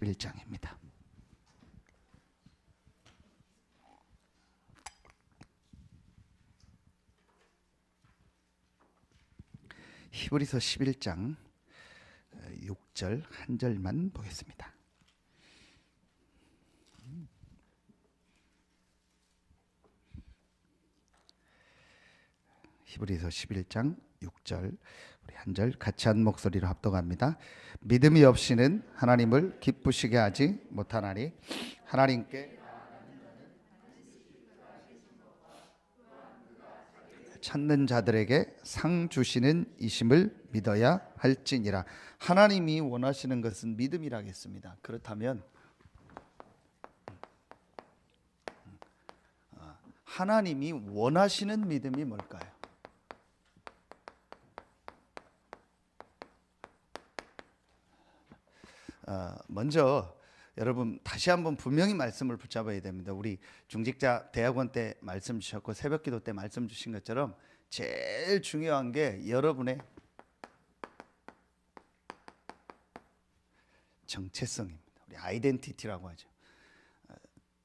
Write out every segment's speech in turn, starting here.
11장입니다. 히브리서 11장 6절 한 절만 보겠습니다. 히브리서 11장 6절 우리 한 절 같이 한 목소리로 합독합니다. 믿음이 없이는 하나님을 기쁘시게 하지 못하나니 하나님께 찾는 자들에게 상 주시는 이심을 믿어야 할지니라. 하나님이 원하시는 것은 믿음이라겠습니다. 그렇다면 하나님이 원하시는 믿음이 뭘까요? 먼저 여러분 다시 한번 분명히 말씀을 붙잡아야 됩니다. 우리 중직자 대학원 때 말씀 주셨고 새벽기도 때 말씀 주신 것처럼 제일 중요한 게 여러분의 정체성입니다. 우리 아이덴티티라고 하죠.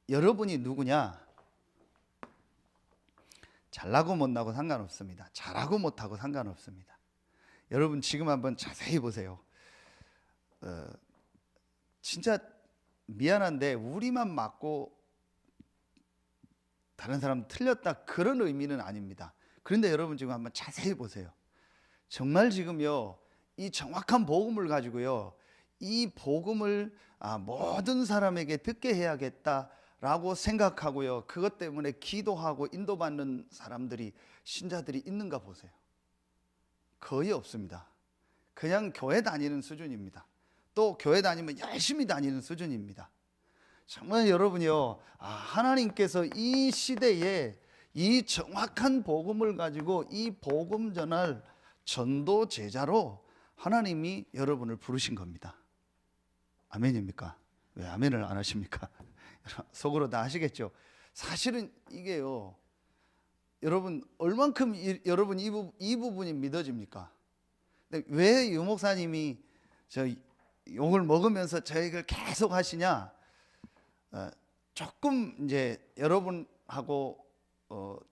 여러분이 누구냐? 잘나고 못나고 상관없습니다. 잘하고 못하고 상관없습니다. 여러분 지금 한번 자세히 보세요. 진짜 미안한데 우리만 맞고 다른 사람 틀렸다 그런 의미는 아닙니다. 그런데 여러분 지금 한번 자세히 보세요. 정말 지금요 이 정확한 복음을 가지고요 이 복음을 모든 사람에게 듣게 해야겠다라고 생각하고요 그것 때문에 기도하고 인도받는 사람들이 신자들이 있는가 보세요. 거의 없습니다. 그냥 교회 다니는 수준입니다. 또 교회 다니면 열심히 다니는 수준입니다. 정말 여러분이요 하나님께서 이 시대에 이 정확한 복음을 가지고 이 복음 전할 전도 제자로 하나님이 여러분을 부르신 겁니다. 아멘입니까? 왜 아멘을 안 하십니까? 속으로 다 하시겠죠. 사실은 이게요 여러분 얼만큼 여러분 이 부분이 믿어집니까? 근데 왜 유 목사님이 저 욕을 먹으면서 저 얘기를 계속 하시냐? 조금 이제 여러분하고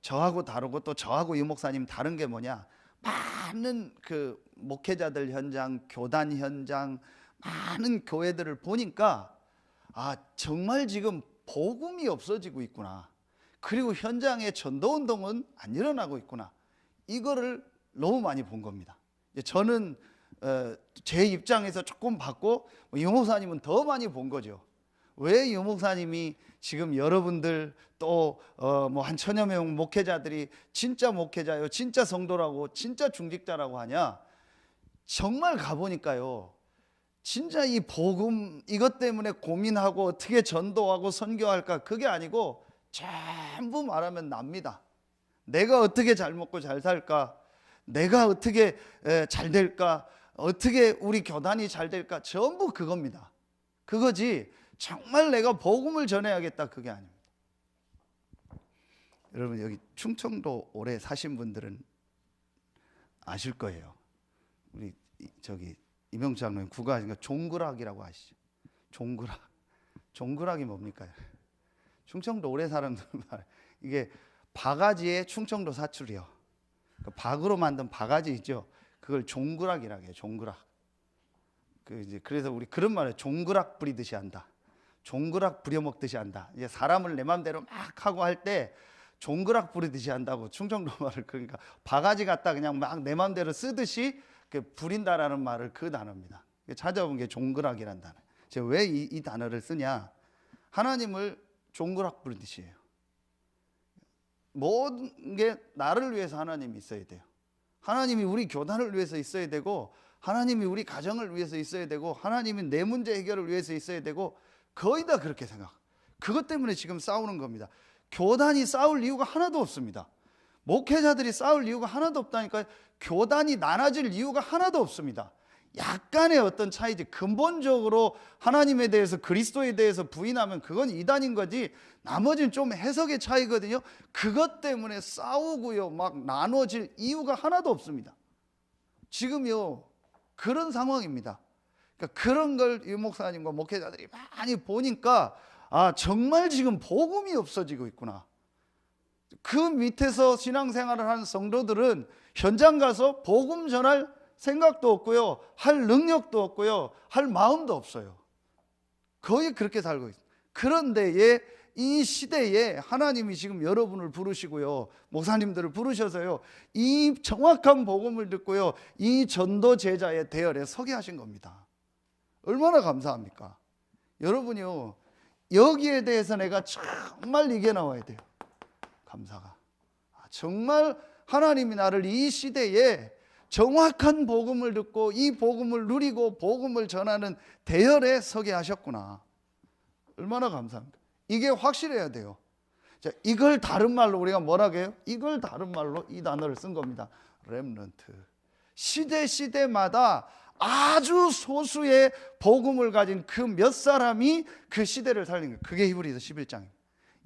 저하고 다르고 또 저하고 유 목사님 다른 게 뭐냐? 많은 그 목회자들 현장, 교단 현장, 많은 교회들을 보니까 정말 지금 복음이 없어지고 있구나. 그리고 현장에 전도 운동은 안 일어나고 있구나. 이거를 너무 많이 본 겁니다. 저는 제 입장에서 조금 봤고 유 목사님은 더 많이 본 거죠. 왜 유 목사님이 지금 여러분들 또 뭐 한 1000여 명 목회자들이 진짜 목회자요 진짜 성도라고 진짜 중직자라고 하냐? 정말 가보니까요 진짜 이 복음 이것 때문에 고민하고 어떻게 전도하고 선교할까 그게 아니고 전부 말하면 납니다. 내가 어떻게 잘 먹고 잘 살까? 내가 어떻게 잘 될까? 어떻게 우리 교단이 잘 될까? 전부 그겁니다. 그거지 정말 내가 복음을 전해야겠다 그게 아닙니다. 여러분 여기 충청도 오래 사신 분들은 아실 거예요. 우리 저기 이명주 장로님 국어하시니까 종그락이라고 아시죠? 종그락이 뭡니까? 충청도 오래 사람들 말 이게 바가지의 충청도 사투리요. 그 박으로 만든 바가지 있죠. 그걸 종그락이라고 해요. 종그락. 그래서 우리 그런 말을 종그락 부리듯이 한다. 종그락 부려먹듯이 한다. 이제 사람을 내 맘대로 막 하고 할 때 종그락 부리듯이 한다고 충청도 말을 그러니까 바가지 갖다 그냥 막 내 맘대로 쓰듯이 부린다라는 말을 그 단어입니다. 찾아본 게 종그락이란 단어. 제가 왜 이 단어를 쓰냐? 하나님을 종그락 부리듯이 해요. 모든 게 나를 위해서 하나님이 있어야 돼요. 하나님이 우리 교단을 위해서 있어야 되고 하나님이 우리 가정을 위해서 있어야 되고 하나님이 내 문제 해결을 위해서 있어야 되고 거의 다 그렇게 생각. 그것 때문에 지금 싸우는 겁니다. 교단이 싸울 이유가 하나도 없습니다. 목회자들이 싸울 이유가 하나도 없다니까요. 교단이 나눠질 이유가 하나도 없습니다. 약간의 어떤 차이지 근본적으로 하나님에 대해서 그리스도에 대해서 부인하면 그건 이단인 거지 나머지는 좀 해석의 차이거든요. 그것 때문에 싸우고요 막 나눠질 이유가 하나도 없습니다. 지금요 그런 상황입니다. 그러니까 그런 걸 유 목사님과 목회자들이 많이 보니까 아, 정말 지금 복음이 없어지고 있구나. 그 밑에서 신앙생활을 하는 성도들은 현장 가서 복음 전할 생각도 없고요, 할 능력도 없고요, 할 마음도 없어요. 거의 그렇게 살고 있어요. 그런데 이 시대에 하나님이 지금 여러분을 부르시고요, 목사님들을 부르셔서요, 이 정확한 복음을 듣고요, 이 전도 제자의 대열에 서게 하신 겁니다. 얼마나 감사합니까? 여러분이요, 여기에 대해서 내가 정말 이게 나와야 돼요. 감사가. 정말 하나님이 나를 이 시대에 정확한 복음을 듣고 이 복음을 누리고 복음을 전하는 대열에 서게 하셨구나. 얼마나 감사합니까? 이게 확실해야 돼요. 자, 이걸 다른 말로 우리가 뭐라고 해요? 이걸 다른 말로 이 단어를 쓴 겁니다. 렘넌트. 시대마다 아주 소수의 복음을 가진 그 몇 사람이 그 시대를 살린 거예요. 그게 히브리서 11장입니다.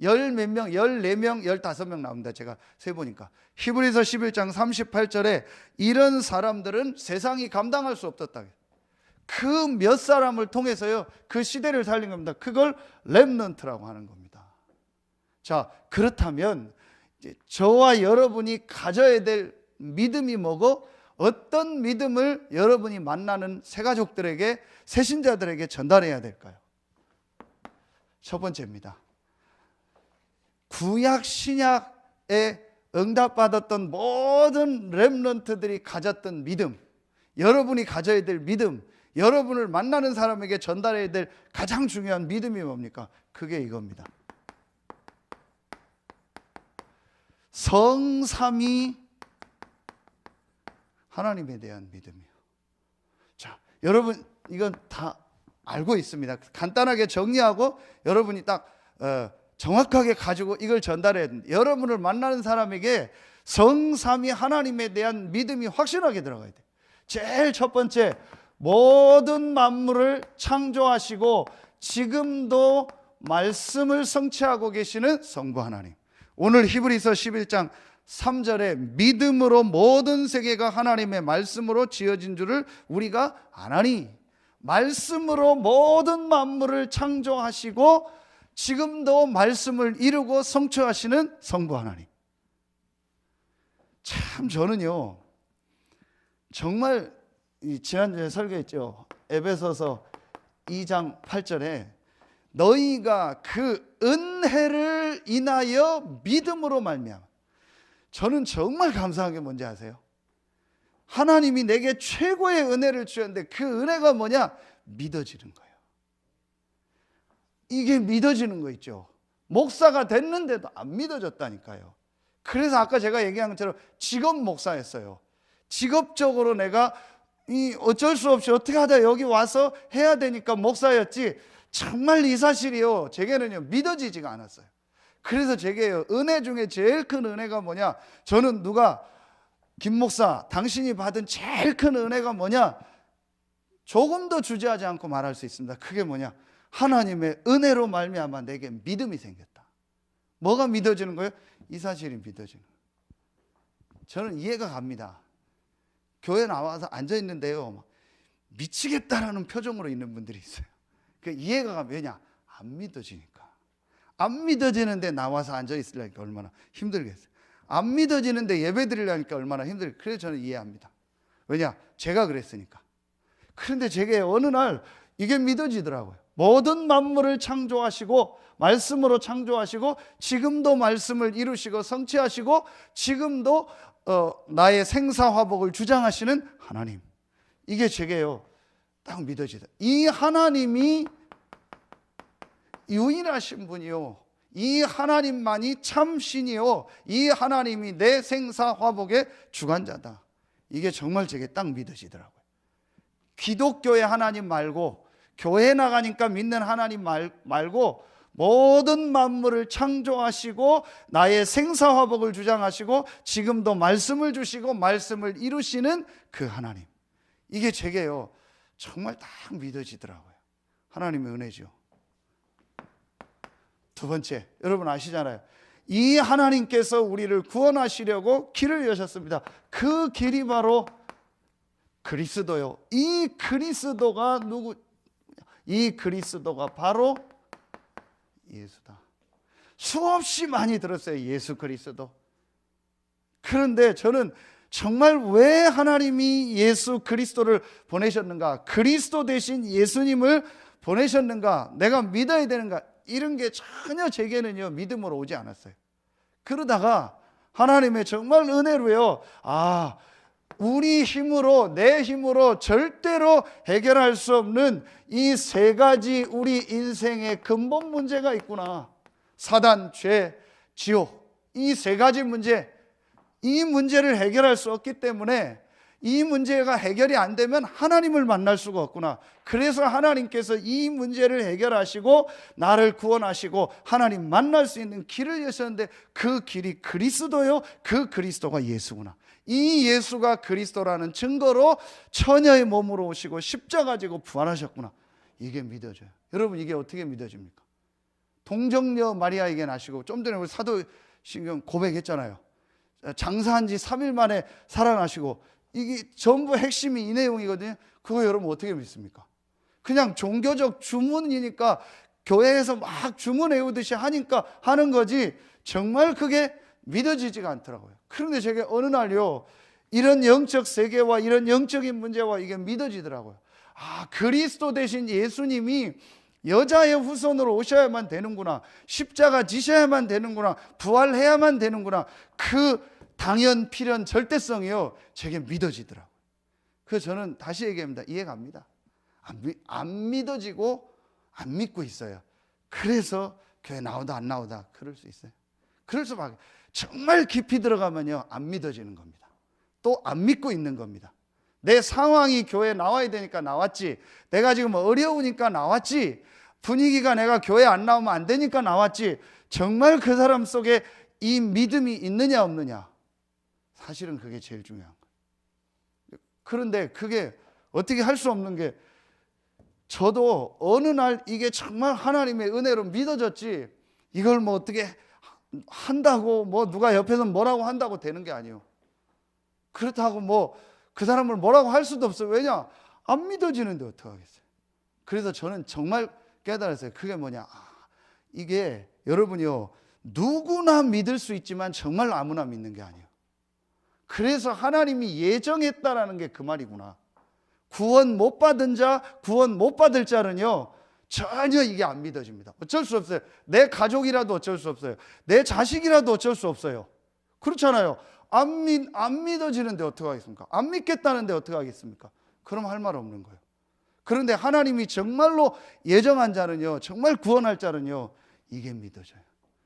열 몇 명, 14명, 15명 나옵니다. 제가 세보니까. 히브리서 11장 38절에 이런 사람들은 세상이 감당할 수 없었다. 그 몇 사람을 통해서요, 그 시대를 살린 겁니다. 그걸 렘넌트라고 하는 겁니다. 자, 그렇다면 이제 저와 여러분이 가져야 될 믿음이 뭐고, 어떤 믿음을 여러분이 만나는 새가족들에게, 새신자들에게 전달해야 될까요? 첫 번째입니다. 구약 신약에 응답받았던 모든 렘넌트들이 가졌던 믿음, 여러분이 가져야 될 믿음, 여러분을 만나는 사람에게 전달해야 될 가장 중요한 믿음이 뭡니까? 그게 이겁니다. 성삼위 하나님에 대한 믿음이요. 자, 여러분 이건 다 알고 있습니다. 간단하게 정리하고 여러분이 딱 정확하게 가지고 이걸 전달해야 됩니다. 여러분을 만나는 사람에게 성삼위 하나님에 대한 믿음이 확실하게 들어가야 돼요. 제일 첫 번째, 모든 만물을 창조하시고 지금도 말씀을 성취하고 계시는 성부 하나님. 오늘 히브리서 11장 3절에 믿음으로 모든 세계가 하나님의 말씀으로 지어진 줄을 우리가 아나니, 말씀으로 모든 만물을 창조하시고 지금도 말씀을 이루고 성취하시는 성부 하나님. 참 저는요, 정말 지난주에 설교했죠. 에베소서 2장 8절에 너희가 그 은혜를 인하여 믿음으로 말미암아. 저는 정말 감사한 게 뭔지 아세요? 하나님이 내게 최고의 은혜를 주셨는데 그 은혜가 뭐냐? 믿어지는 거예요. 이게 믿어지는 거 있죠. 목사가 됐는데도 안 믿어졌다니까요. 그래서 아까 제가 얘기한 것처럼 직업 목사였어요. 직업적으로 내가 어쩔 수 없이 어떻게 하다 여기 와서 해야 되니까 목사였지, 정말 이 사실이요, 제게는요 믿어지지가 않았어요. 그래서 제게요, 은혜 중에 제일 큰 은혜가 뭐냐, 저는 누가 김 목사 당신이 받은 제일 큰 은혜가 뭐냐, 조금도 주저하지 않고 말할 수 있습니다. 그게 뭐냐, 하나님의 은혜로 말미암아 내게 믿음이 생겼다. 뭐가 믿어지는 거예요? 이 사실이 믿어지는 거예요. 저는 이해가 갑니다. 교회 나와서 앉아있는데요, 미치겠다라는 표정으로 있는 분들이 있어요. 그 이해가 가면, 왜냐? 안 믿어지니까. 안 믿어지는데 나와서 앉아있으려니까 얼마나 힘들겠어요. 안 믿어지는데 예배 드리려니까 얼마나 힘들겠어요. 그래서 저는 이해합니다. 왜냐? 제가 그랬으니까. 그런데 제게 어느 날 이게 믿어지더라고요. 모든 만물을 창조하시고 말씀으로 창조하시고 지금도 말씀을 이루시고 성취하시고 지금도 나의 생사화복을 주장하시는 하나님. 이게 제게요 딱 믿어지다. 이 하나님이 유일하신 분이요, 이 하나님만이 참 신이요, 이 하나님이 내 생사화복의 주관자다. 이게 정말 제게 딱 믿어지더라고요. 기독교의 하나님 말고, 교회 나가니까 믿는 하나님 말고, 모든 만물을 창조하시고 나의 생사화복을 주장하시고 지금도 말씀을 주시고 말씀을 이루시는 그 하나님. 이게 제게요 정말 딱 믿어지더라고요. 하나님의 은혜죠. 두 번째, 여러분 아시잖아요. 이 하나님께서 우리를 구원하시려고 길을 여셨습니다. 그 길이 바로 그리스도요. 이 그리스도가 누구? 이 그리스도가 바로 예수다. 수없이 많이 들었어요, 예수 그리스도. 그런데 저는 정말 왜 하나님이 예수 그리스도를 보내셨는가, 그리스도 대신 예수님을 보내셨는가, 내가 믿어야 되는가, 이런 게 전혀 제게는요 믿음으로 오지 않았어요. 그러다가 하나님의 정말 은혜로요, 우리 힘으로, 내 힘으로 절대로 해결할 수 없는 이 세 가지 우리 인생의 근본 문제가 있구나. 사단, 죄, 지옥, 이 세 가지 문제, 이 문제를 해결할 수 없기 때문에 이 문제가 해결이 안 되면 하나님을 만날 수가 없구나. 그래서 하나님께서 이 문제를 해결하시고 나를 구원하시고 하나님 만날 수 있는 길을 여셨는데, 그 길이 그리스도요, 그 그리스도가 예수구나. 이 예수가 그리스도라는 증거로 처녀의 몸으로 오시고 십자가 지고 부활하셨구나. 이게 믿어져요. 여러분, 이게 어떻게 믿어집니까? 동정녀 마리아에게 나시고, 좀 전에 우리 사도신경 고백했잖아요. 장사한 지 3일 만에 살아나시고, 이게 전부 핵심이 이 내용이거든요. 그거 여러분 어떻게 믿습니까? 그냥 종교적 주문이니까 교회에서 막 주문 외우듯이 하니까 하는 거지, 정말 그게 믿어지지가 않더라고요. 그런데 제가 어느 날요, 이런 영적 세계와 이런 영적인 문제와 이게 믿어지더라고요. 그리스도 대신 예수님이 여자의 후손으로 오셔야만 되는구나, 십자가 지셔야만 되는구나, 부활해야만 되는구나, 그 당연 필연 절대성이요 제게 믿어지더라고요. 그래서 저는 다시 얘기합니다. 이해갑니다. 안 믿어지고 안 믿고 있어요. 그래서 교회 나오다 안 나오다 그럴 수 있어요. 그럴 수밖에. 정말 깊이 들어가면요 안 믿어지는 겁니다. 또 안 믿고 있는 겁니다. 내 상황이 교회에 나와야 되니까 나왔지, 내가 지금 어려우니까 나왔지, 분위기가 내가 교회 안 나오면 안 되니까 나왔지, 정말 그 사람 속에 이 믿음이 있느냐 없느냐, 사실은 그게 제일 중요한 거예요. 그런데 그게 어떻게 할 수 없는 게, 저도 어느 날 이게 정말 하나님의 은혜로 믿어졌지, 이걸 뭐 어떻게 한다고, 뭐 누가 옆에서 뭐라고 한다고 되는 게 아니에요. 그렇다고 뭐 그 사람을 뭐라고 할 수도 없어요. 왜냐? 안 믿어지는데 어떡하겠어요. 그래서 저는 정말 깨달았어요. 그게 뭐냐, 이게 여러분이요 누구나 믿을 수 있지만 정말 아무나 믿는 게 아니에요. 그래서 하나님이 예정했다라는 게 그 말이구나. 구원 못 받은 자, 구원 못 받을 자는요 전혀 이게 안 믿어집니다. 어쩔 수 없어요. 내 가족이라도 어쩔 수 없어요. 내 자식이라도 어쩔 수 없어요. 그렇잖아요. 안 믿어지는데 어떡하겠습니까? 안 믿겠다는데 어떡하겠습니까? 그럼 할 말 없는 거예요. 그런데 하나님이 정말로 예정한 자는요, 정말 구원할 자는요, 이게 믿어져요.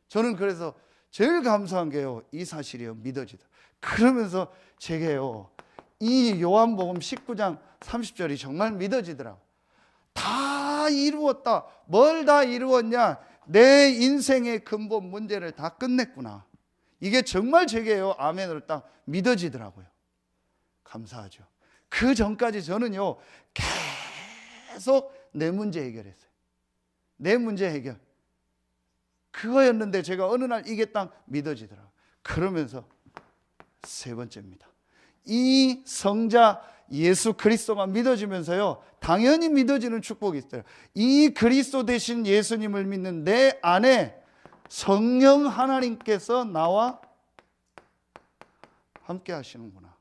저는 그래서 제일 감사한 게요, 이 사실이요, 믿어지다. 그러면서 제게요, 이 요한복음 19장 30절이 정말 믿어지더라고요. 다 이루었다. 뭘 다 이루었냐? 내 인생의 근본 문제를 다 끝냈구나. 이게 정말 제게요, 아멘으로 딱 믿어지더라고요. 감사하죠. 그 전까지 저는요 계속 내 문제 해결했어요. 내 문제 해결 그거였는데, 제가 어느 날 이게 딱 믿어지더라고요. 그러면서 세 번째입니다. 이 성자 예수 그리스도가 믿어지면서요, 당연히 믿어지는 축복이 있어요. 이 그리스도 대신 예수님을 믿는 내 안에 성령 하나님께서 나와 함께 하시는구나.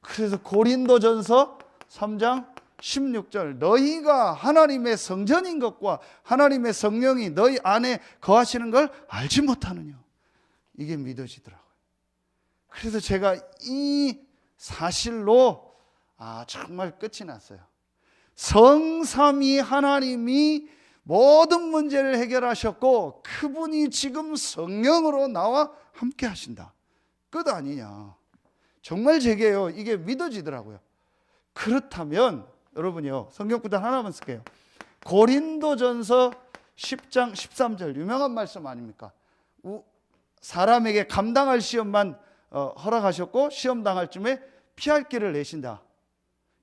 그래서 고린도전서 3장 16절, 너희가 하나님의 성전인 것과 하나님의 성령이 너희 안에 거하시는 걸 알지 못하느냐. 이게 믿어지더라고요. 그래서 제가 이 사실로 정말 끝이 났어요. 성삼위 하나님이 모든 문제를 해결하셨고, 그분이 지금 성령으로 나와 함께 하신다. 끝 아니냐. 정말 제게요 이게 믿어지더라고요. 그렇다면 여러분이요, 성경 구절 하나만 쓸게요. 고린도전서 10장 13절, 유명한 말씀 아닙니까? 사람에게 감당할 시험만 허락하셨고 시험 당할 쯤에 피할 길을 내신다.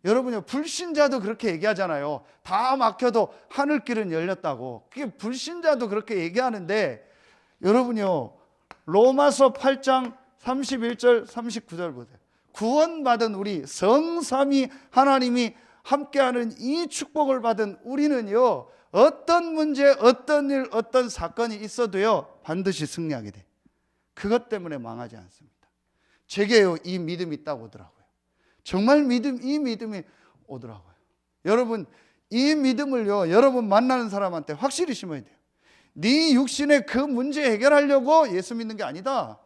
여러분요, 불신자도 그렇게 얘기하잖아요. 다 막혀도 하늘길은 열렸다고. 그게 불신자도 그렇게 얘기하는데, 여러분요, 로마서 8장 31절 39절 보세요. 구원받은 우리, 성삼위 하나님이 함께하는 이 축복을 받은 우리는요, 어떤 문제, 어떤 일, 어떤 사건이 있어도요 반드시 승리하게 돼. 그것 때문에 망하지 않습니다. 제게요 이 믿음이 딱 오더라고요. 정말 이 믿음이 오더라고요. 여러분, 이 믿음을요 여러분 만나는 사람한테 확실히 심어야 돼요. 네 육신의 그 문제 해결하려고 예수 믿는 게 아니다.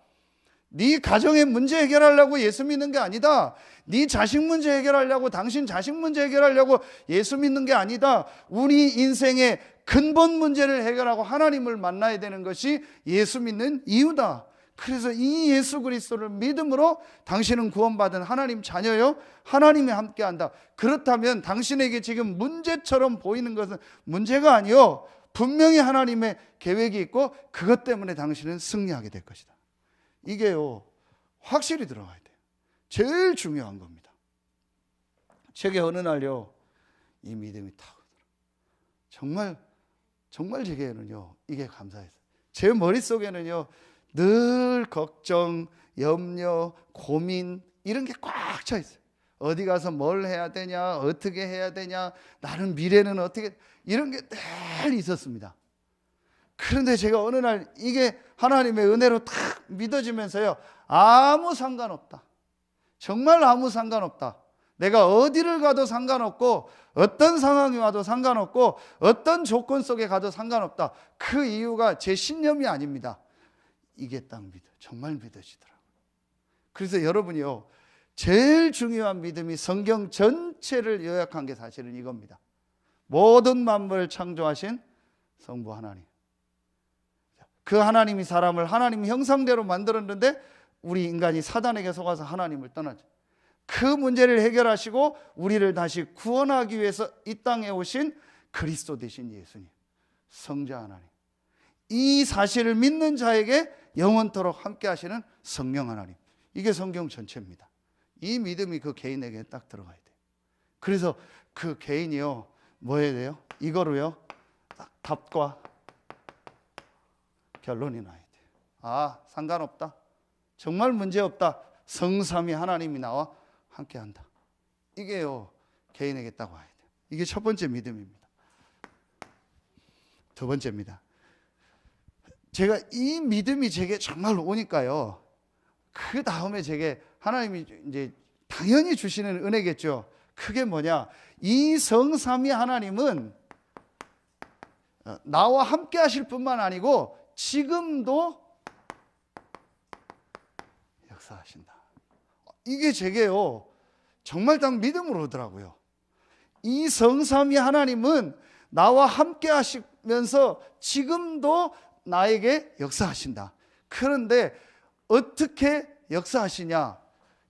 네 가정의 문제 해결하려고 예수 믿는 게 아니다. 네 자식 문제 해결하려고, 당신 자식 문제 해결하려고 예수 믿는 게 아니다. 우리 인생의 근본 문제를 해결하고 하나님을 만나야 되는 것이 예수 믿는 이유다. 그래서 이 예수 그리스도를 믿음으로 당신은 구원받은 하나님 자녀요, 하나님이 함께한다. 그렇다면 당신에게 지금 문제처럼 보이는 것은 문제가 아니요, 분명히 하나님의 계획이 있고 그것 때문에 당신은 승리하게 될 것이다. 이게요 확실히 들어가야 돼요. 제일 중요한 겁니다. 제게 어느 날요 이 믿음이 탁 오더라고요. 정말 제게는요 이게 감사했어요. 제 머릿속에는요 늘 걱정, 염려, 고민 이런 게 꽉 차 있어요. 어디 가서 뭘 해야 되냐, 어떻게 해야 되냐, 나는 미래는 어떻게, 이런 게 늘 있었습니다. 그런데 제가 어느 날 이게 하나님의 은혜로 탁 믿어지면서요, 아무 상관없다. 정말 아무 상관없다. 내가 어디를 가도 상관없고 어떤 상황이 와도 상관없고 어떤 조건 속에 가도 상관없다. 그 이유가 제 신념이 아닙니다. 이게 딱 정말 믿어지더라고요. 그래서 여러분이요 제일 중요한 믿음이 성경 전체를 요약한 게 사실은 이겁니다. 모든 만물을 창조하신 성부 하나님, 그 하나님이 사람을 하나님 형상대로 만들었는데 우리 인간이 사단에게 속아서 하나님을 떠나죠. 그 문제를 해결하시고 우리를 다시 구원하기 위해서 이 땅에 오신 그리스도 되신 예수님, 성자 하나님, 이 사실을 믿는 자에게 영원토록 함께 하시는 성령 하나님, 이게 성경 전체입니다. 이 믿음이 그 개인에게 딱 들어가야 돼요. 그래서 그 개인이요 뭐 해야 돼요? 이거로요 딱 답과 결론이 나야 돼요. 아, 상관없다, 정말 문제없다, 성삼위 하나님이 나와 함께한다. 이게요 개인에게 딱 와야 돼요. 이게 첫 번째 믿음입니다. 두 번째입니다. 제가 이 믿음이 제게 정말 오니까요, 그 다음에 제게 하나님이 이제 당연히 주시는 은혜겠죠. 그게 뭐냐, 이 성삼위 하나님은 나와 함께 하실 뿐만 아니고 지금도 역사하신다. 이게 제게요 정말 딱 믿음으로 오더라고요. 이 성삼위 하나님은 나와 함께 하시면서 지금도 나에게 역사하신다. 그런데 어떻게 역사하시냐,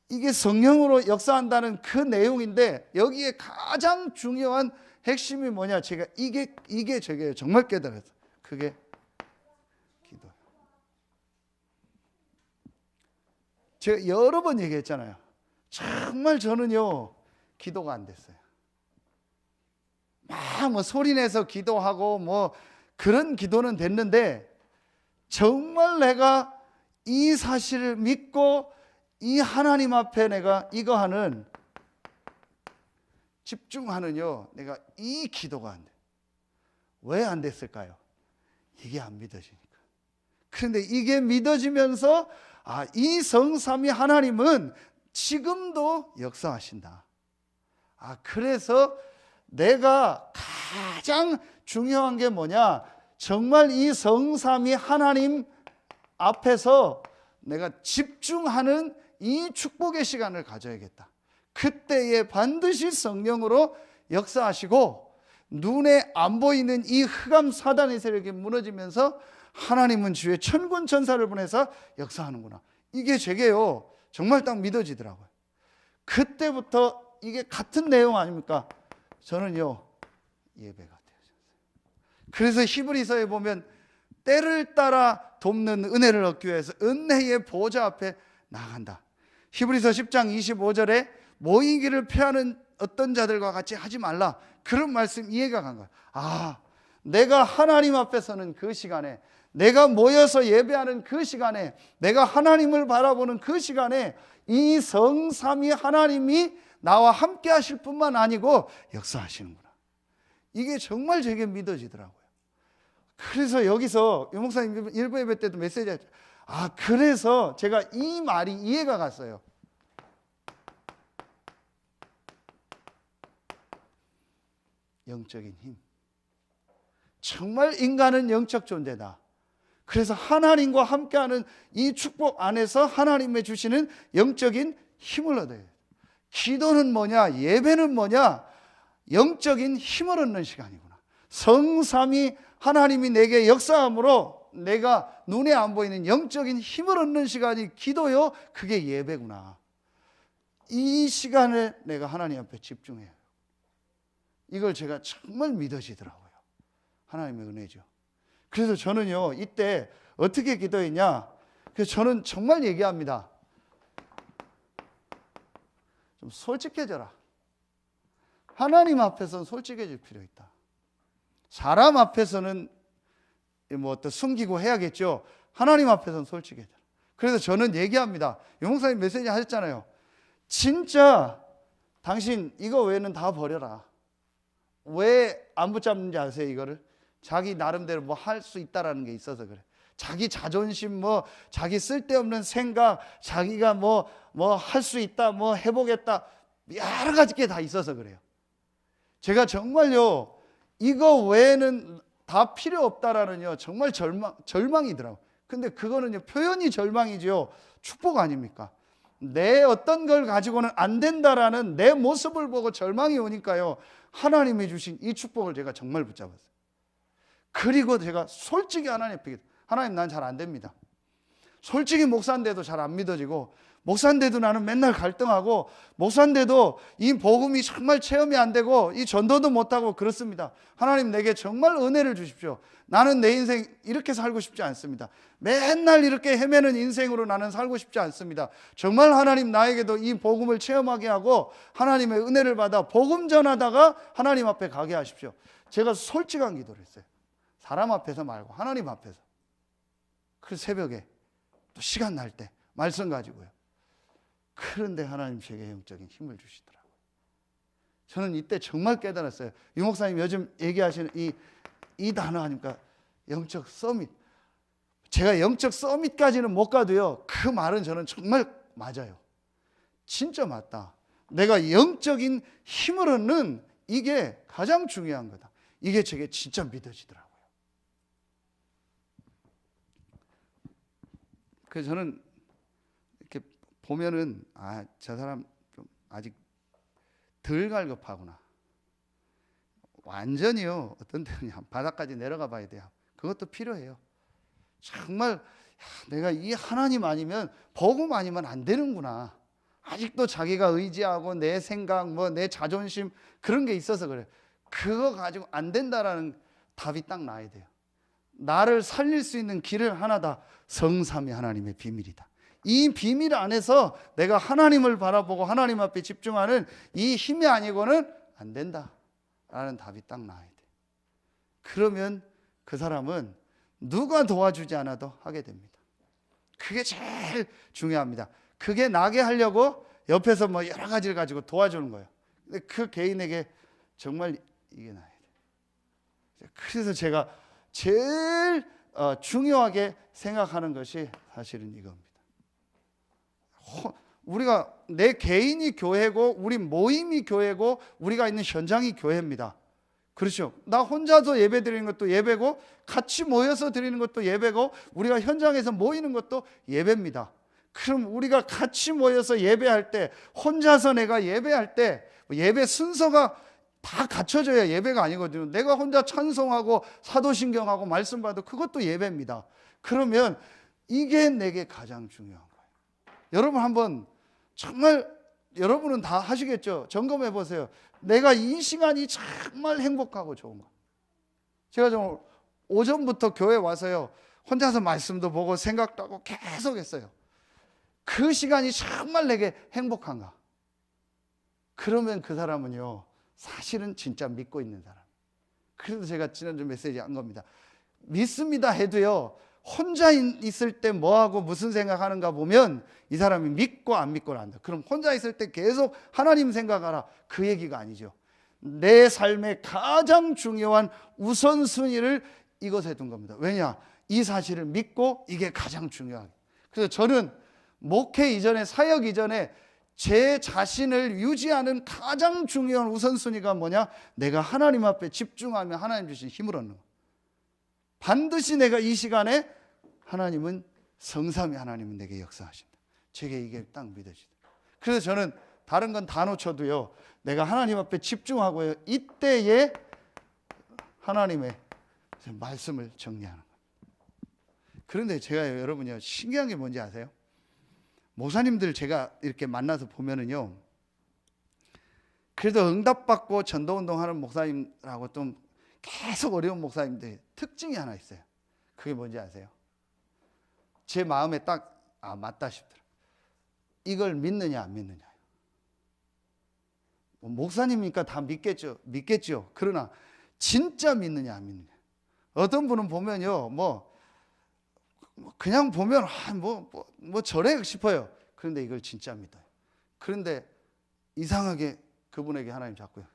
이게 성령으로 역사한다는 그 내용인데 여기에 가장 중요한 핵심이 뭐냐, 제가 이게 제게 정말 깨달았어요. 그게 기도. 제가 여러 번 얘기했잖아요. 정말 저는요 기도가 안 됐어요. 막 뭐 소리내서 기도하고 뭐 그런 기도는 됐는데, 정말 내가 이 사실을 믿고 이 하나님 앞에 내가 이거 하는 집중하는요, 내가 이 기도가 안 돼. 왜 안 됐을까요? 이게 안 믿어지니까. 그런데 이게 믿어지면서 아, 이 성삼위 하나님은 지금도 역사하신다. 아, 그래서 내가 가장 중요한 게 뭐냐, 정말 이 성삼위 하나님 앞에서 내가 집중하는 이 축복의 시간을 가져야겠다. 그때에 반드시 성령으로 역사하시고 눈에 안 보이는 이 흑암 사단의 세력이 무너지면서 하나님은 주의 천군 천사를 보내서 역사하는구나. 이게 제게요 정말 딱 믿어지더라고요. 그때부터 이게 같은 내용 아닙니까? 저는요 예배가 되어졌어요. 그래서 히브리서에 보면 때를 따라 돕는 은혜를 얻기 위해서 은혜의 보좌 앞에 나간다. 히브리서 10장 25절에 모이기를 피하는 어떤 자들과 같이 하지 말라, 그런 말씀 이해가 간 거야. 아, 내가 하나님 앞에 서는 그 시간에 내가 모여서 예배하는 그 시간에, 내가 하나님을 바라보는 그 시간에 이 성삼위 하나님이 나와 함께 하실 뿐만 아니고 역사하시는구나. 이게 정말 제게 믿어지더라고요. 그래서 여기서 유 목사님 일부 예배 때도 메시지 했죠. 그래서 제가 이 말이 이해가 갔어요. 영적인 힘. 정말 인간은 영적 존재다. 그래서 하나님과 함께하는 이 축복 안에서 하나님의 주시는 영적인 힘을 얻어요. 기도는 뭐냐? 예배는 뭐냐? 영적인 힘을 얻는 시간이구나. 성삼위 하나님이 내게 역사함으로 내가 눈에 안 보이는 영적인 힘을 얻는 시간이 기도요. 그게 예배구나. 이 시간에 내가 하나님 앞에 집중해요. 이걸 제가 정말 믿어지더라고요. 하나님의 은혜죠. 그래서 저는요, 이때 어떻게 기도했냐? 그래서 저는 정말 얘기합니다. 좀 솔직해져라. 하나님 앞에서는 솔직해질 필요 있다. 사람 앞에서는 뭐 어떤 숨기고 해야겠죠. 하나님 앞에서는 솔직해져라. 그래서 저는 얘기합니다. 유 목사님 메시지 하셨잖아요. 진짜 당신 이거 외에는 다 버려라. 왜 안 붙잡는지 아세요? 이거를 자기 나름대로 뭐 할 수 있다라는 게 있어서 그래. 자기 자존심, 뭐 자기 쓸데없는 생각, 자기가 뭐 할 수 있다, 뭐 해보겠다, 여러 가지 게 다 있어서 그래요. 제가 정말요 이거 외에는 다 필요 없다라는요 정말 절망이더라고요. 근데 그거는요 표현이 절망이죠. 축복 아닙니까? 내 어떤 걸 가지고는 안 된다라는 내 모습을 보고 절망이 오니까요 하나님이 주신 이 축복을 제가 정말 붙잡았어요. 그리고 제가 솔직히 하나님 앞에 하나님 난 잘 안 됩니다. 솔직히 목사인데도 잘 안 믿어지고, 목사인데도 나는 맨날 갈등하고, 목사인데도 이 복음이 정말 체험이 안 되고 이 전도도 못하고 그렇습니다. 하나님 내게 정말 은혜를 주십시오. 나는 내 인생 이렇게 살고 싶지 않습니다. 맨날 이렇게 헤매는 인생으로 나는 살고 싶지 않습니다. 정말 하나님 나에게도 이 복음을 체험하게 하고 하나님의 은혜를 받아 복음 전하다가 하나님 앞에 가게 하십시오. 제가 솔직한 기도를 했어요. 사람 앞에서 말고 하나님 앞에서. 그래서 새벽에 또 시간 날 때 말씀 가지고요. 그런데 하나님 제게 영적인 힘을 주시더라고요. 저는 이때 정말 깨달았어요. 유 목사님 요즘 얘기하시는 이 단어 아닙니까? 영적 서밋. 제가 영적 서밋까지는 못 가도요. 그 말은 저는 정말 맞아요. 진짜 맞다. 내가 영적인 힘을 얻는 이게 가장 중요한 거다. 이게 제게 진짜 믿어지더라고요. 그래서 저는 이렇게 보면은 저 사람 좀 아직 덜 갈급하구나. 완전히요. 어떤 때는 바닥까지 내려가 봐야 돼요. 그것도 필요해요. 정말 내가 이 하나님 아니면 복음 아니면 안 되는구나. 아직도 자기가 의지하고 내 생각, 뭐 내 자존심 그런 게 있어서 그래. 그거 가지고 안 된다라는 답이 딱 나야 돼요. 나를 살릴 수 있는 길을 하나다. 성삼위 하나님의 비밀이다. 이 비밀 안에서 내가 하나님을 바라보고 하나님 앞에 집중하는 이 힘이 아니고는 안 된다 라는 답이 딱 나와야 돼. 그러면 그 사람은 누가 도와주지 않아도 하게 됩니다. 그게 제일 중요합니다. 그게 나게 하려고 옆에서 뭐 여러 가지를 가지고 도와주는 거예요. 근데 그 개인에게 정말 이게 나야 돼. 그래서 제가 제일 중요하게 생각하는 것이 사실은 이겁니다. 우리가 내 개인이 교회고 우리 모임이 교회고 우리가 있는 현장이 교회입니다. 그렇죠. 나 혼자서 예배 드리는 것도 예배고 같이 모여서 드리는 것도 예배고 우리가 현장에서 모이는 것도 예배입니다. 그럼 우리가 같이 모여서 예배할 때 혼자서 내가 예배할 때 예배 순서가 다 갖춰져야 예배가 아니거든요. 내가 혼자 찬송하고 사도신경하고 말씀 봐도 그것도 예배입니다. 그러면 이게 내게 가장 중요한 거예요. 여러분 한번 정말 여러분은 다 하시겠죠. 점검해 보세요. 내가 이 시간이 정말 행복하고 좋은 거. 제가 좀 오전부터 교회 와서요. 혼자서 말씀도 보고 생각도 하고 계속 했어요. 그 시간이 정말 내게 행복한가? 그러면 그 사람은요. 사실은 진짜 믿고 있는 사람. 그래서 제가 지난주 메시지 한 겁니다. 믿습니다 해도요, 혼자 있을 때 뭐하고 무슨 생각하는가 보면 이 사람이 믿고 안 믿고를 안다. 그럼 혼자 있을 때 계속 하나님 생각하라, 그 얘기가 아니죠. 내 삶의 가장 중요한 우선순위를 이것에 둔 겁니다. 왜냐? 이 사실을 믿고 이게 가장 중요하게. 그래서 저는 목회 이전에, 사역 이전에 제 자신을 유지하는 가장 중요한 우선순위가 뭐냐? 내가 하나님 앞에 집중하며 하나님 주신 힘을 얻는 거예요. 반드시 내가 이 시간에 하나님은, 성삼위 하나님은 내게 역사하신다, 제게 이게 딱 믿어지다. 그래서 저는 다른 건 다 놓쳐도요, 내가 하나님 앞에 집중하고요, 이때에 하나님의 말씀을 정리하는 거예요. 그런데 제가 여러분요, 신기한 게 뭔지 아세요? 목사님들 제가 이렇게 만나서 보면은요, 그래도 응답받고 전도운동하는 목사님하고 좀 계속 어려운 목사님들 특징이 하나 있어요. 그게 뭔지 아세요? 제 마음에 딱 맞다 싶더라고요. 이걸 믿느냐 안 믿느냐. 목사님이니까 다 믿겠죠. 그러나 진짜 믿느냐 안 믿느냐. 어떤 분은 보면요, 그냥 보면 저래 싶어요. 그런데 이걸 진짜 믿어요. 그런데 이상하게 그분에게 하나님 잡고요.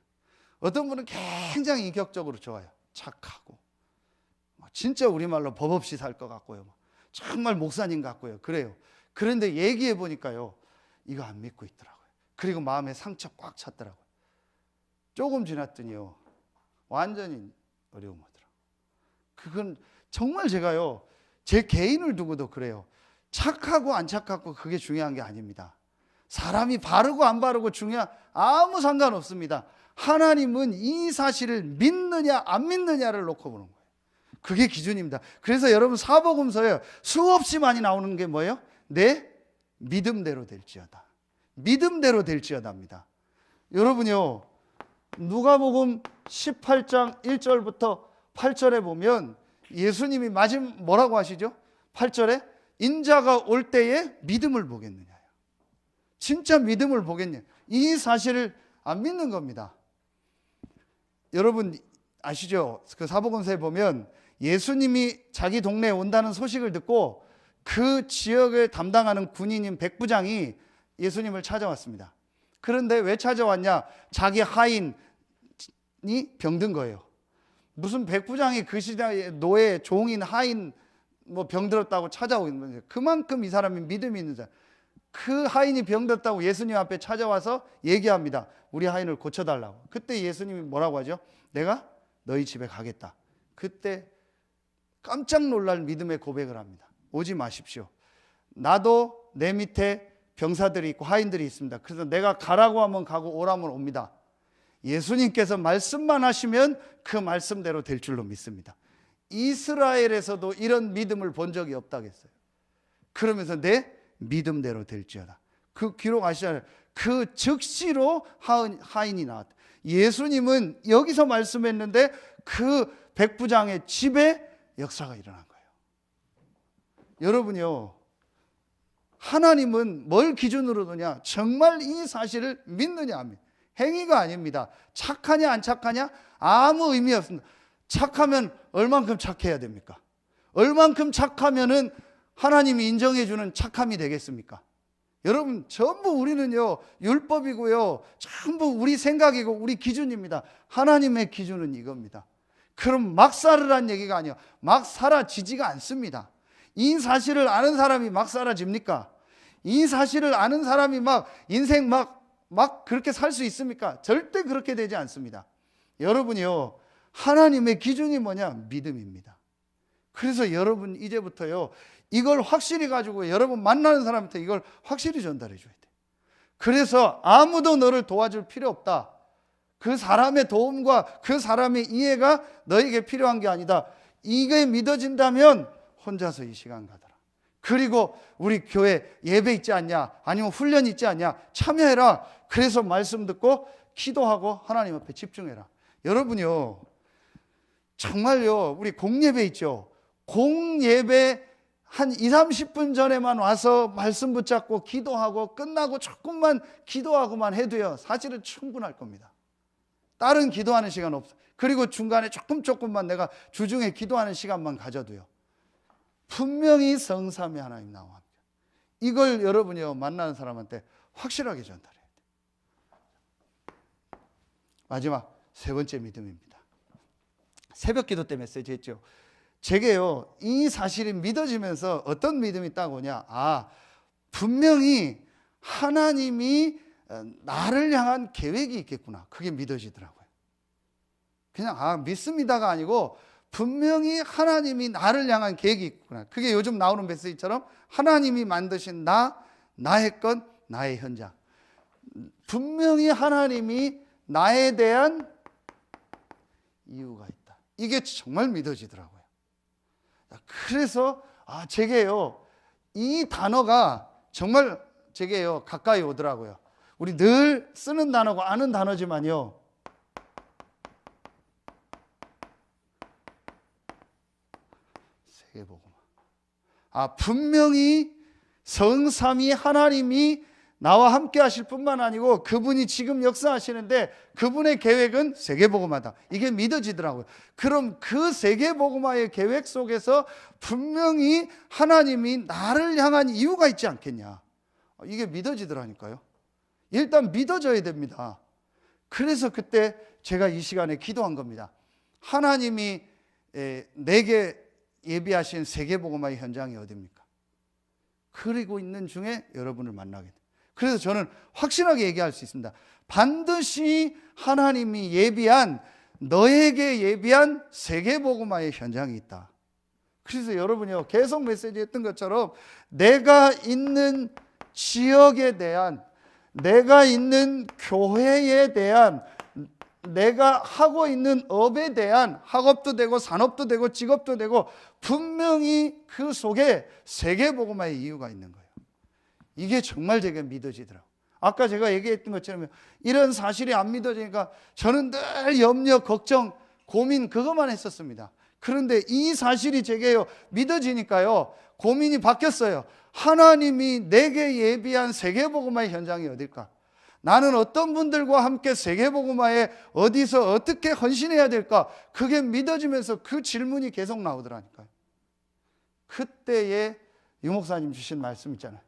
어떤 분은 굉장히 인격적으로 좋아요. 착하고 진짜 우리말로 법 없이 살 것 같고요. 정말 목사님 같고요. 그래요. 그런데 얘기해 보니까요, 이거 안 믿고 있더라고요. 그리고 마음에 상처 꽉 찼더라고요. 조금 지났더니요, 완전히 어려움 오더라고요. 그건 정말 제가요, 제 개인을 두고도 그래요. 착하고 안 착하고 그게 중요한 게 아닙니다. 사람이 바르고 안 바르고 아무 상관없습니다. 하나님은 이 사실을 믿느냐 안 믿느냐를 놓고 보는 거예요. 그게 기준입니다. 그래서 여러분, 사복음서에 수없이 많이 나오는 게 뭐예요? 내 믿음대로 될지어다. 믿음대로 될지어다입니다. 여러분요, 누가복음 18장 1절부터 8절에 보면 예수님이 뭐라고 하시죠? 8절에 인자가 올 때에 믿음을 보겠느냐. 진짜 믿음을 보겠냐. 이 사실을 안 믿는 겁니다. 여러분 아시죠? 그 사복음서에 보면 예수님이 자기 동네에 온다는 소식을 듣고 그 지역을 담당하는 군인인 백부장이 예수님을 찾아왔습니다. 그런데 왜 찾아왔냐? 자기 하인이 병든 거예요. 무슨 백부장이 그 시대에 노예, 종인, 하인 병들었다고 찾아오는 거예요. 그만큼 이 사람이 믿음이 있는 사람. 그 하인이 병들었다고 예수님 앞에 찾아와서 얘기합니다. 우리 하인을 고쳐달라고. 그때 예수님이 뭐라고 하죠? 내가 너희 집에 가겠다. 그때 깜짝 놀랄 믿음의 고백을 합니다. 오지 마십시오. 나도 내 밑에 병사들이 있고 하인들이 있습니다. 그래서 내가 가라고 하면 가고 오라면 옵니다. 예수님께서 말씀만 하시면 그 말씀대로 될 줄로 믿습니다. 이스라엘에서도 이런 믿음을 본 적이 없다겠어요. 그러면서 내 믿음대로 될지어다. 그 기록 아시잖아요. 그 즉시로 하인이 나왔다. 예수님은 여기서 말씀했는데 그 백부장의 집에 역사가 일어난 거예요. 여러분요, 하나님은 뭘 기준으로 두냐? 정말 이 사실을 믿느냐 안 믿느냐. 행위가 아닙니다. 착하냐 안 착하냐 아무 의미 없습니다. 착하면 얼만큼 착해야 됩니까? 얼만큼 착하면은 하나님이 인정해 주는 착함이 되겠습니까? 여러분, 전부 우리는요, 율법이고요, 전부 우리 생각이고 우리 기준입니다. 하나님의 기준은 이겁니다. 그럼 막 살으란 얘기가 아니에요. 막 사라지지가 않습니다. 이 사실을 아는 사람이 막 사라집니까? 이 사실을 아는 사람이 막 인생 막 그렇게 살 수 있습니까? 절대 그렇게 되지 않습니다. 여러분이요, 하나님의 기준이 뭐냐? 믿음입니다. 그래서 여러분 이제부터요, 이걸 확실히 가지고 여러분 만나는 사람한테 이걸 확실히 전달해 줘야 돼. 그래서 아무도 너를 도와줄 필요 없다. 그 사람의 도움과 그 사람의 이해가 너에게 필요한 게 아니다. 이게 믿어진다면 혼자서 이 시간 가더라. 그리고 우리 교회 예배 있지 않냐? 아니면 훈련 있지 않냐? 참여해라. 그래서 말씀 듣고 기도하고 하나님 앞에 집중해라. 여러분요, 정말요, 우리 공예배 있죠? 공예배 한 20-30분 전에만 와서 말씀 붙잡고 기도하고 끝나고 조금만 기도하고만 해도요, 사실은 충분할 겁니다. 다른 기도하는 시간 없어. 그리고 중간에 조금만 내가 주중에 기도하는 시간만 가져도요, 분명히 성삼위 하나님 나와 함께. 이걸 여러분이요 만나는 사람한테 확실하게 전달해야 돼요. 마지막 세 번째 믿음입니다. 새벽 기도 때 메시지 했죠. 제게요 이 사실이 믿어지면서 어떤 믿음이 있다고 하냐, 분명히 하나님이 나를 향한 계획이 있겠구나. 그게 믿어지더라고요. 그냥 믿습니다가 아니고 분명히 하나님이 나를 향한 계획이 있구나. 그게 요즘 나오는 메시지처럼 하나님이 만드신 나의 것, 나의 현장. 분명히 하나님이 나에 대한 이유가 있다. 이게 정말 믿어지더라고요. 그래서 제게요 이 단어가 정말 제게요 가까이 오더라고요. 우리 늘 쓰는 단어고 아는 단어지만요, 세계복음화. 분명히 성삼위 하나님이 나와 함께 하실 뿐만 아니고 그분이 지금 역사하시는데 그분의 계획은 세계복음화다. 이게 믿어지더라고요. 그럼 그 세계복음화의 계획 속에서 분명히 하나님이 나를 향한 이유가 있지 않겠냐. 이게 믿어지더라니까요. 일단 믿어져야 됩니다. 그래서 그때 제가 이 시간에 기도한 겁니다. 하나님이 내게 예비하신 세계복음화의 현장이 어디입니까? 그리고 있는 중에 여러분을 만나게 됩니다. 그래서 저는 확실하게 얘기할 수 있습니다. 반드시 하나님이 예비한, 너에게 예비한 세계복음화의 현장이 있다. 그래서 여러분이요 계속 메시지 했던 것처럼 내가 있는 지역에 대한, 내가 있는 교회에 대한, 내가 하고 있는 업에 대한, 학업도 되고 산업도 되고 직업도 되고 분명히 그 속에 세계복음화의 이유가 있는 거예요. 이게 정말 제가 믿어지더라고요. 아까 제가 얘기했던 것처럼 이런 사실이 안 믿어지니까 저는 늘 염려, 걱정, 고민 그것만 했었습니다. 그런데 이 사실이 제게요 믿어지니까요 고민이 바뀌었어요. 하나님이 내게 예비한 세계복음화의 현장이 어딜까? 나는 어떤 분들과 함께 세계복음화에 어디서 어떻게 헌신해야 될까? 그게 믿어지면서 그 질문이 계속 나오더라니까요. 그때에 유 목사님 주신 말씀 있잖아요.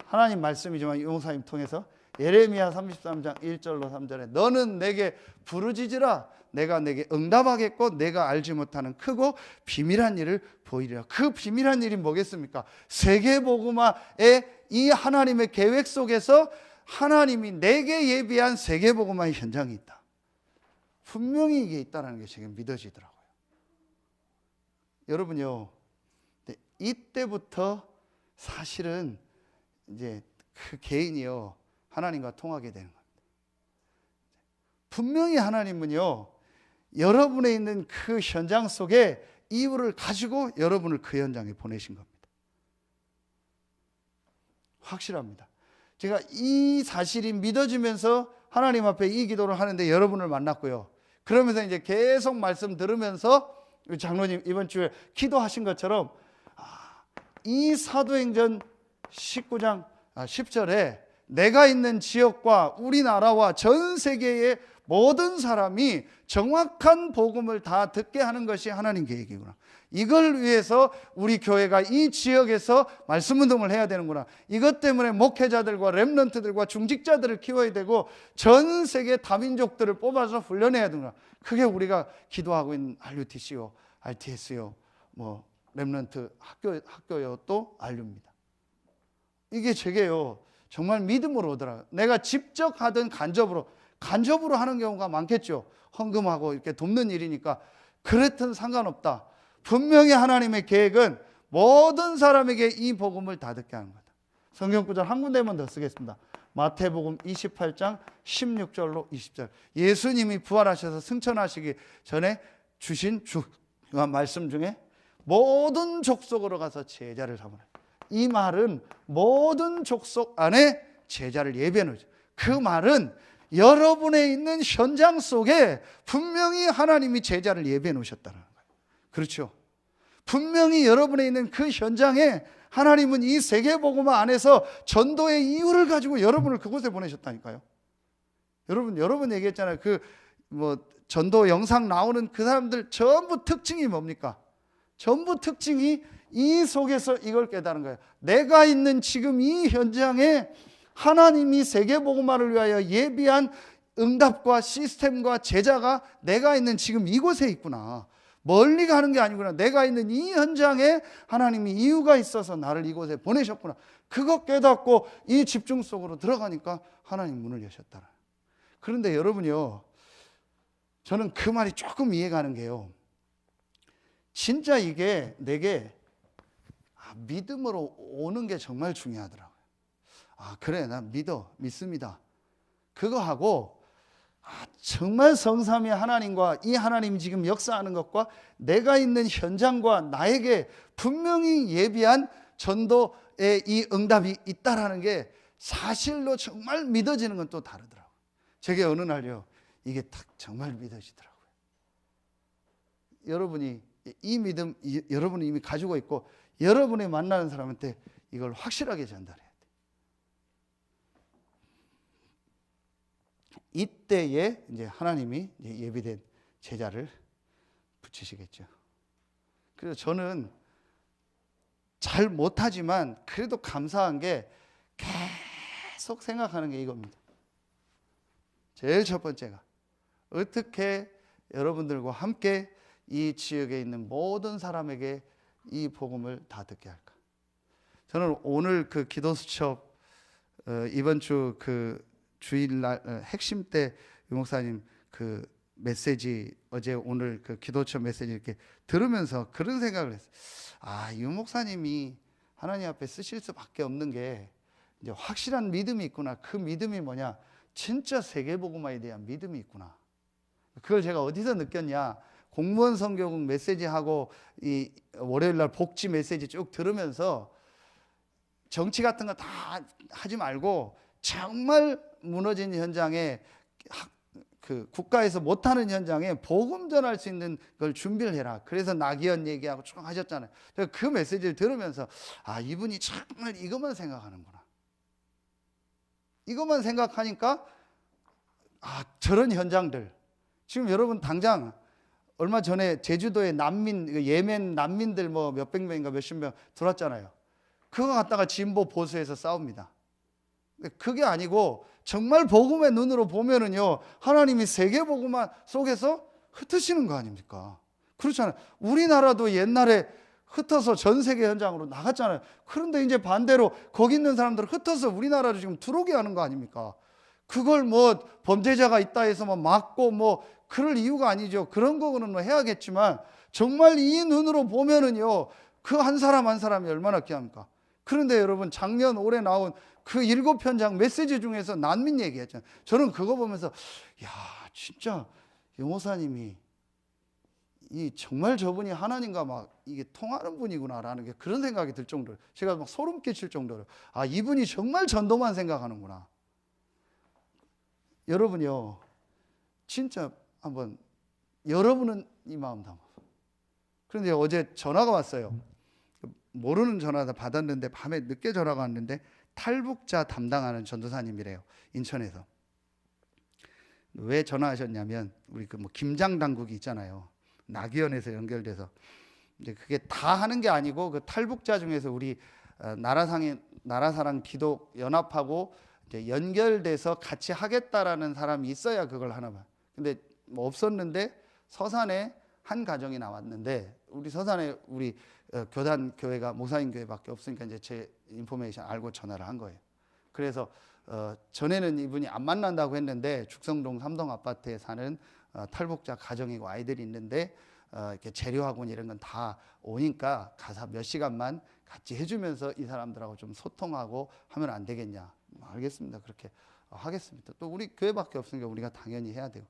하나님 말씀이지만 유 목사님 통해서 예레미야 33장 1절로 3절에 너는 내게 부르짖으라 내가 내게 응답하겠고 내가 알지 못하는 크고 비밀한 일을 보이리라. 그 비밀한 일이 뭐겠습니까? 세계복음화의 이 하나님의 계획 속에서 하나님이 내게 예비한 세계복음화의 현장이 있다. 분명히 이게 있다는 게 제게 믿어지더라고요. 여러분요, 이때부터 사실은 이제 그 개인이요 하나님과 통하게 되는 겁니다. 분명히 하나님은요 여러분에 있는 그 현장 속에 이유를 가지고 여러분을 그 현장에 보내신 겁니다. 확실합니다. 제가 이 사실이 믿어지면서 하나님 앞에 이 기도를 하는데 여러분을 만났고요. 그러면서 이제 계속 말씀 들으면서 장로님 이번 주에 기도하신 것처럼 이 사도행전 19장 10절에 내가 있는 지역과 우리나라와 전 세계의 모든 사람이 정확한 복음을 다 듣게 하는 것이 하나님 계획이구나. 이걸 위해서 우리 교회가 이 지역에서 말씀 운동을 해야 되는구나. 이것 때문에 목회자들과 렘넌트들과 중직자들을 키워야 되고 전 세계 다민족들을 뽑아서 훈련해야 되는구나. 그게 우리가 기도하고 있는 RUTC요, RTS요, 뭐 렘넌트 학교요 또 RU입니다. 이게 제게요 정말 믿음으로 오더라고요. 내가 직접 하든 간접으로 하는 경우가 많겠죠. 헌금하고 이렇게 돕는 일이니까. 그랬든 상관없다. 분명히 하나님의 계획은 모든 사람에게 이 복음을 다 듣게 하는 거다. 성경 구절 한 군데만 더 쓰겠습니다. 마태복음 28장 16절로 20절. 예수님이 부활하셔서 승천하시기 전에 주신 말씀 중에 모든 족속으로 가서 제자를 삼으라. 이 말은 모든 족속 안에 제자를 예비해 놓죠. 그 말은 여러분의 있는 현장 속에 분명히 하나님이 제자를 예비해 놓으셨다는 거예요. 그렇죠? 분명히 여러분의 있는 그 현장에 하나님은 이 세계복음화 안에서 전도의 이유를 가지고 여러분을 그곳에 보내셨다니까요. 여러 번 얘기했잖아요. 그 뭐 전도 영상 나오는 그 사람들 전부 특징이 뭡니까? 전부 특징이 이 속에서 이걸 깨달은 거예요. 내가 있는 지금 이 현장에 하나님이 세계복음화를 위하여 예비한 응답과 시스템과 제자가 내가 있는 지금 이곳에 있구나. 멀리 가는 게 아니구나. 내가 있는 이 현장에 하나님이 이유가 있어서 나를 이곳에 보내셨구나. 그거 깨닫고 이 집중 속으로 들어가니까 하나님 문을 여셨더라. 그런데 여러분요, 저는 그 말이 조금 이해가는 게요, 진짜 이게 내게 믿음으로 오는 게 정말 중요하더라고요. 그래, 난 믿습니다. 그거 하고 정말 성삼위 하나님과 이 하나님이 지금 역사하는 것과 내가 있는 현장과 나에게 분명히 예비한 전도의 이 응답이 있다라는 게 사실로 정말 믿어지는 건 또 다르더라고요. 제게 어느 날요, 이게 딱 정말 믿어지더라고요. 여러분이 이 믿음, 여러분이 이미 가지고 있고 여러분이 만나는 사람한테 이걸 확실하게 전달해야 돼요. 이때에 이제 하나님이 예비된 제자를 붙이시겠죠. 그래서 저는 잘 못하지만 그래도 감사한 게 계속 생각하는 게 이겁니다. 제일 첫 번째가 어떻게 여러분들과 함께 이 지역에 있는 모든 사람에게 이 복음을 다 듣게 할까? 저는 오늘 그 기도 수첩 이번 주 그 주일날 핵심 때 유 목사님 그 메시지 어제 오늘 그 기도처 메시지 이렇게 들으면서 그런 생각을 했어요. 유 목사님이 하나님 앞에 쓰실 수밖에 없는 게 이제 확실한 믿음이 있구나. 그 믿음이 뭐냐? 진짜 세계복음화에 대한 믿음이 있구나. 그걸 제가 어디서 느꼈냐? 공무원 선교국 메시지하고 이 월요일날 복지 메시지 쭉 들으면서 정치 같은 거 다 하지 말고 정말 무너진 현장에 그 국가에서 못하는 현장에 복음 전할 수 있는 걸 준비를 해라. 그래서 나기현 얘기하고 쭉 하셨잖아요. 그 메시지를 들으면서 이분이 정말 이것만 생각하는구나. 이것만 생각하니까 저런 현장들 지금 여러분 당장 얼마 전에 제주도에 예멘 난민들 뭐 몇백 명인가 몇십 명 들어왔잖아요. 그거 갖다가 진보 보수에서 싸웁니다. 그게 아니고 정말 복음의 눈으로 보면은요, 하나님이 세계 복음화 속에서 흩으시는 거 아닙니까? 그렇잖아요. 우리나라도 옛날에 흩어서 전 세계 현장으로 나갔잖아요. 그런데 이제 반대로 거기 있는 사람들을 흩어서 우리나라로 지금 들어오게 하는 거 아닙니까? 그걸 뭐 범죄자가 있다 해서 뭐 막고 뭐 그럴 이유가 아니죠. 그런 거는 뭐 해야겠지만 정말 이 눈으로 보면은요, 그 한 사람 한 사람이 얼마나 귀합니까? 그런데 여러분 작년 올해 나온 그 7편장 메시지 중에서 난민 얘기했잖아요. 저는 그거 보면서 진짜 영호사님이 정말 저분이 하나님과 막 이게 통하는 분이구나라는 게 그런 생각이 들 정도로 제가 막 소름 끼칠 정도로 이분이 정말 전도만 생각하는구나. 여러분요, 진짜 한번 여러분은 이 마음 담아서. 그런데 어제 전화가 왔어요. 모르는 전화다 받았는데 밤에 늦게 전화가 왔는데 탈북자 담당하는 전도사님이래요. 인천에서. 왜 전화하셨냐면 우리 그 뭐 김장 당국이 있잖아요. 나기현에서 연결돼서 이제 그게 다 하는 게 아니고 그 탈북자 중에서 우리 나라사랑 기독 연합하고 이제 연결돼서 같이 하겠다라는 사람이 있어야 그걸 하나 봐. 근데 뭐 없었는데 서산에 한 가정이 나왔는데 우리 서산에 우리 교단 교회가 목사님 교회밖에 없으니까 이제 제 인포메이션 알고 전화를 한 거예요. 그래서 전에는 이분이 안 만난다고 했는데 죽성동 삼동 아파트에 사는 탈북자 가정이고 아이들이 있는데 이렇게 재료학원 이런 건 다 오니까 가서 몇 시간만 같이 해주면서 이 사람들하고 좀 소통하고 하면 안 되겠냐. 알겠습니다. 그렇게 하겠습니다. 또 우리 교회밖에 없으니까 우리가 당연히 해야 돼요.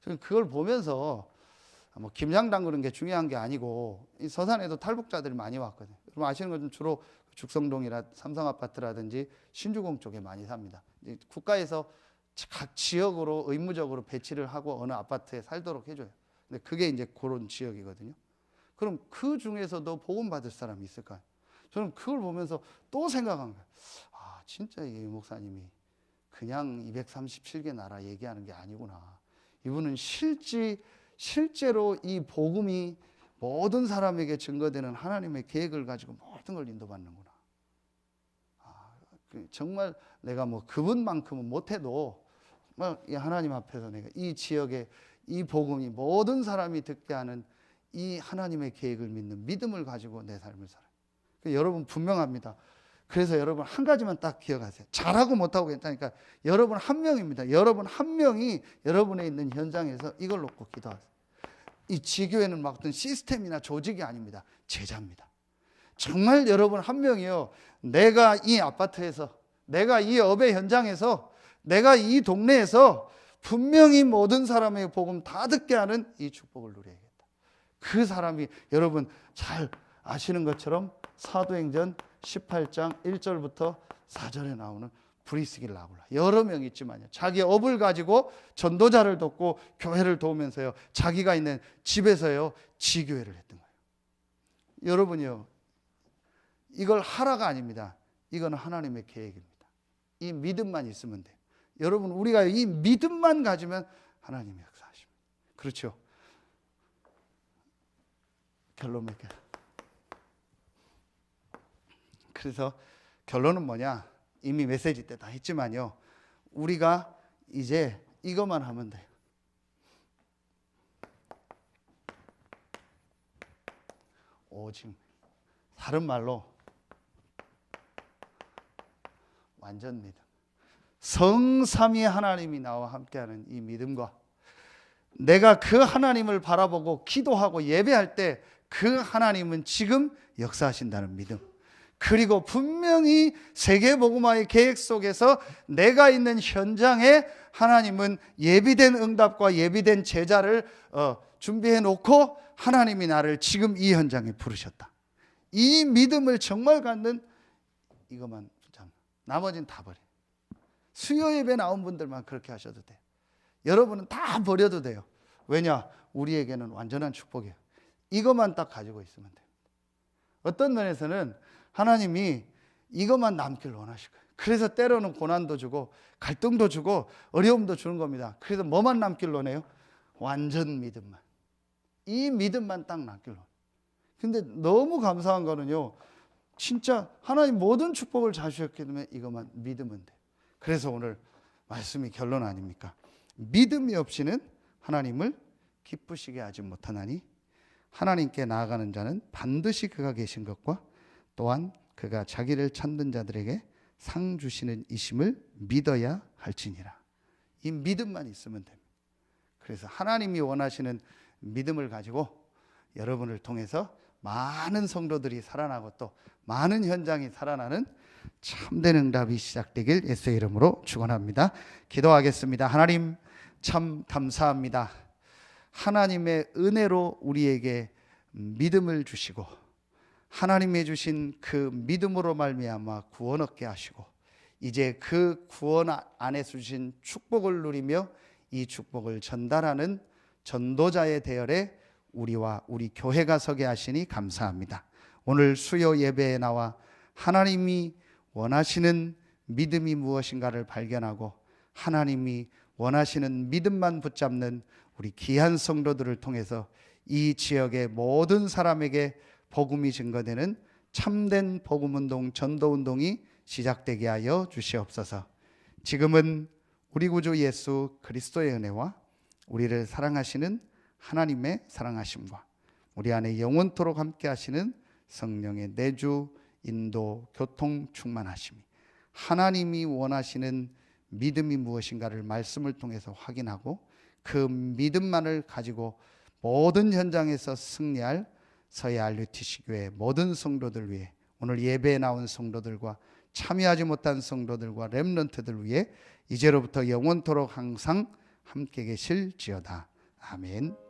저는 그걸 보면서 뭐 김장 담그는 게 중요한 게 아니고 이 서산에도 탈북자들이 많이 왔거든요. 여러분 아시는 것처럼 주로 죽성동이라 삼성아파트라든지 신주공 쪽에 많이 삽니다. 국가에서 각 지역으로 의무적으로 배치를 하고 어느 아파트에 살도록 해줘요. 근데 그게 이제 그런 지역이거든요. 그럼 그 중에서도 복음 받을 사람이 있을까요? 저는 그걸 보면서 또 생각한 거예요. 진짜 이 목사님이 그냥 237개 나라 얘기하는 게 아니구나. 이분은 실제로 이 복음이 모든 사람에게 증거되는 하나님의 계획을 가지고 모든 걸 인도받는구나. 정말 내가 뭐 그분만큼은 못해도 이 하나님 앞에서 내가 이 지역에 이 복음이 모든 사람이 듣게 하는 이 하나님의 계획을 믿는 믿음을 가지고 내 삶을 살아요. 여러분 분명합니다. 그래서 여러분 한 가지만 딱 기억하세요. 잘하고 못하고 괜찮으니까 여러분 한 명입니다. 여러분 한 명이 여러분의 있는 현장에서 이걸 놓고 기도하세요. 이 지교회는 막 어떤 시스템이나 조직이 아닙니다. 제자입니다. 정말 여러분 한 명이요, 내가 이 아파트에서, 내가 이 업의 현장에서, 내가 이 동네에서 분명히 모든 사람의 복음 다 듣게 하는 이 축복을 누려야겠다. 그 사람이 여러분 잘 아시는 것처럼 사도행전 18장 1절부터 4절에 나오는 브리스길라 아굴라, 여러 명 있지만요, 자기 업을 가지고 전도자를 돕고 교회를 도우면서요, 자기가 있는 집에서요 지교회를 했던 거예요. 여러분이요, 이걸 하라가 아닙니다. 이건 하나님의 계획입니다. 이 믿음만 있으면 돼요. 여러분, 우리가 이 믿음만 가지면 하나님이 역사하십니다. 그렇죠? 결론 몇 개. 그래서 결론은 뭐냐? 이미 메시지 때 다 했지만요, 우리가 이제 이것만 하면 돼요. 오직, 다른 말로 완전 믿음, 성삼위 하나님이 나와 함께하는 이 믿음과 내가 그 하나님을 바라보고 기도하고 예배할 때 그 하나님은 지금 역사하신다는 믿음, 그리고 분명히 세계복음화의 계획 속에서 내가 있는 현장에 하나님은 예비된 응답과 예비된 제자를 준비해 놓고 하나님이 나를 지금 이 현장에 부르셨다. 이 믿음을 정말 갖는 이것만, 나머지는 다 버려. 수요 예배 나온 분들만 그렇게 하셔도 돼요. 여러분은 다 버려도 돼요. 왜냐? 우리에게는 완전한 축복이에요. 이것만 딱 가지고 있으면 돼요. 어떤 면에서는 하나님이 이것만 남길 원하실 거예요. 그래서 때로는 고난도 주고 갈등도 주고 어려움도 주는 겁니다. 그래서 뭐만 남길 원해요? 완전 믿음만. 이 믿음만 딱 남길 원해요. 근데 너무 감사한 거는요, 진짜 하나님 모든 축복을 잘 주셨기 때문에 이것만 믿으면 돼요. 그래서 오늘 말씀이 결론 아닙니까? 믿음이 없이는 하나님을 기쁘시게 하지 못하나니 하나님께 나아가는 자는 반드시 그가 계신 것과 또한 그가 자기를 찾는 자들에게 상 주시는 이심을 믿어야 할지니라. 이 믿음만 있으면 됩니다. 그래서 하나님이 원하시는 믿음을 가지고 여러분을 통해서 많은 성도들이 살아나고 또 많은 현장이 살아나는 참된 응답이 시작되길 예수의 이름으로 축원합니다. 기도하겠습니다. 하나님, 참 감사합니다. 하나님의 은혜로 우리에게 믿음을 주시고 하나님이 주신 그 믿음으로 말미암아 구원 얻게 하시고 이제 그 구원 안에서 주신 축복을 누리며 이 축복을 전달하는 전도자의 대열에 우리와 우리 교회가 서게 하시니 감사합니다. 오늘 수요 예배에 나와 하나님이 원하시는 믿음이 무엇인가를 발견하고 하나님이 원하시는 믿음만 붙잡는 우리 귀한 성도들을 통해서 이 지역의 모든 사람에게 복음이 증거되는 참된 복음운동, 전도운동이 시작되게 하여 주시옵소서. 지금은 우리 구주 예수 그리스도의 은혜와 우리를 사랑하시는 하나님의 사랑하심과 우리 안에 영원토록 함께 하시는 성령의 내주, 인도, 교통, 충만하심이 하나님이 원하시는 믿음이 무엇인가를 말씀을 통해서 확인하고 그 믿음만을 가지고 모든 현장에서 승리할 서해 RUTC 교회 모든 성도들 위해 오늘 예배에 나온 성도들과 참여하지 못한 성도들과 렘넌트들 위해 이제로부터 영원토록 항상 함께 계실지어다. 아멘.